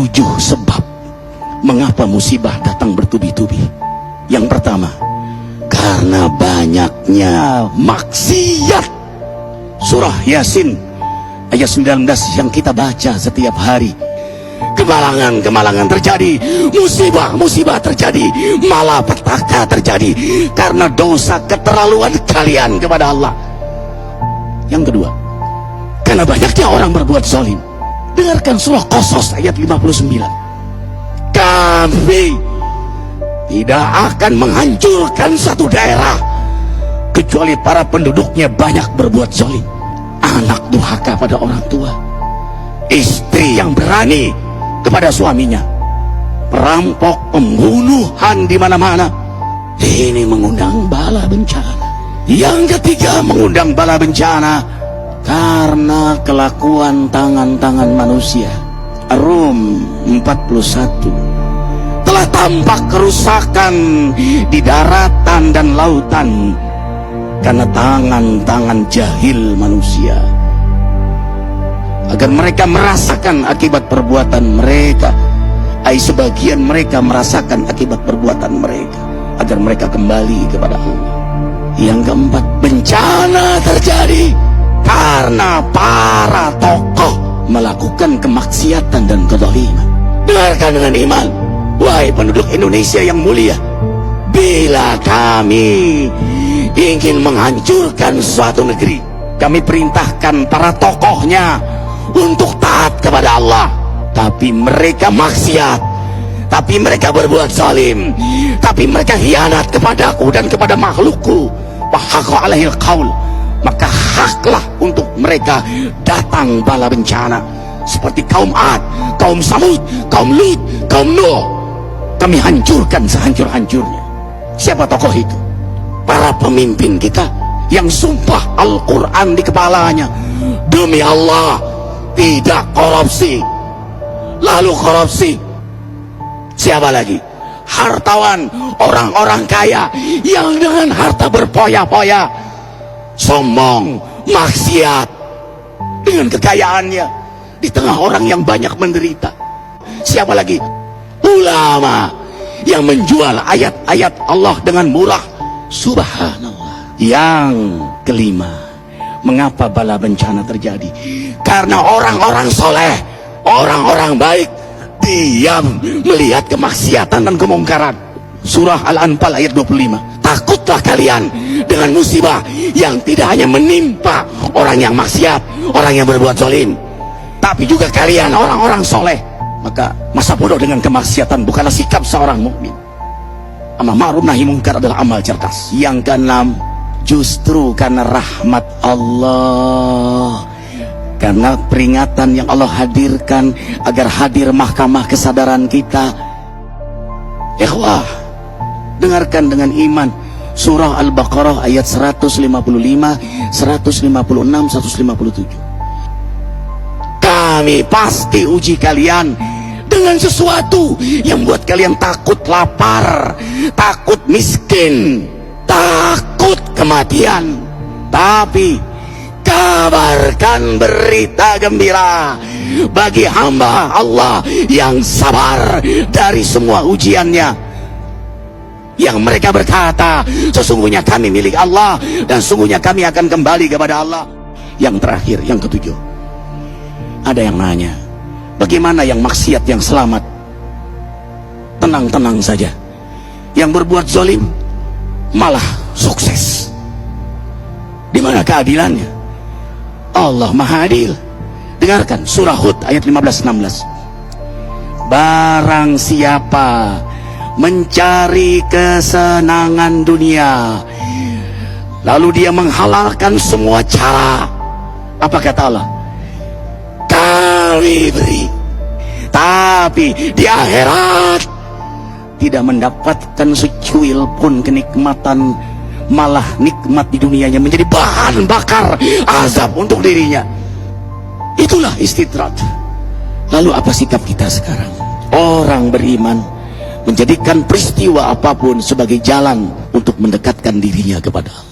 7 sebab mengapa musibah datang bertubi-tubi. Yang pertama, karena banyaknya maksiat. Surah Yasin ayat 19 yang kita baca setiap hari. Kemalangan terjadi, musibah terjadi, malapetaka terjadi karena dosa keterlaluan kalian kepada Allah. Yang kedua, karena banyaknya orang berbuat zalim. Dengarkan surah Qasas ayat 59. Kami tidak akan menghancurkan satu daerah kecuali para penduduknya banyak berbuat zalim. Anak durhaka pada orang tua, istri yang berani kepada suaminya, perampok, pembunuhan di mana-mana. Ini mengundang bala bencana. Yang ketiga, mengundang bala bencana karena kelakuan tangan-tangan manusia. Rum 41. Telah tampak kerusakan di daratan dan lautan karena tangan-tangan jahil manusia, agar mereka merasakan akibat perbuatan mereka. Sebagian mereka merasakan akibat perbuatan mereka, agar mereka kembali kepada Allah. Yang keempat, bencana terjadi karena para tokoh melakukan kemaksiatan dan kezaliman. Dengarkan dengan iman, wahai penduduk Indonesia yang mulia. Bila kami ingin menghancurkan suatu negeri, kami perintahkan para tokohnya untuk taat kepada Allah, tapi mereka maksiat, tapi mereka berbuat zalim, tapi mereka khianat kepadaku dan kepada makhlukku. Fahaqa alaihil qaul, maka haklah untuk mereka datang bala bencana seperti kaum Ad, kaum Samud, kaum Lut, kaum Nuh. Kami hancurkan sehancur-hancurnya. Siapa tokoh itu? Para pemimpin kita yang sumpah Al-Quran di kepalanya, demi Allah tidak korupsi. Lalu korupsi. Siapa lagi? Hartawan, orang-orang kaya yang dengan harta berpoya-poya, sombong, maksiat dengan kekayaannya di tengah orang yang banyak menderita. Siapa lagi? Ulama yang menjual ayat-ayat Allah dengan murah. Subhanallah. Yang kelima, mengapa bala bencana terjadi? Karena orang-orang soleh, orang-orang baik diam melihat kemaksiatan dan kemungkaran. Surah Al-Anfal ayat 25. Takutlah kalian dengan musibah yang tidak hanya menimpa orang yang maksiat, orang yang berbuat zalim, tapi juga kalian orang-orang soleh. Maka masa bodoh dengan kemaksiatan bukanlah sikap seorang mukmin. Amar ma'ruf nahi munkar adalah amal cerdas. Yang keenam, justru karena rahmat Allah, karena peringatan yang Allah hadirkan agar hadir mahkamah kesadaran kita. Ikhwah, dengarkan dengan iman surah Al-Baqarah ayat 155, 156, 157. Kami pasti uji kalian dengan sesuatu yang buat kalian takut lapar, takut miskin, takut kematian. Tapi kabarkan berita gembira bagi hamba Allah yang sabar dari semua ujiannya, yang mereka berkata, sesungguhnya kami milik Allah dan sungguhnya kami akan kembali kepada Allah. Yang terakhir, yang ketujuh, ada yang nanya, bagaimana yang maksiat yang selamat? Tenang-tenang saja. Yang berbuat zalim malah sukses. Di mana keadilannya? Allah Maha Adil. Dengarkan surah Hud ayat 15-16. Barang siapa mencari kesenangan dunia, lalu dia menghalalkan semua cara, apa kata Allah? Kami beri, tapi di akhirat tidak mendapatkan secuil pun kenikmatan, malah nikmat di dunianya menjadi bahan bakar azab untuk dirinya. Itulah istidrat. Lalu apa sikap kita sekarang? Orang beriman menjadikan peristiwa apapun sebagai jalan untuk mendekatkan dirinya kepada Allah.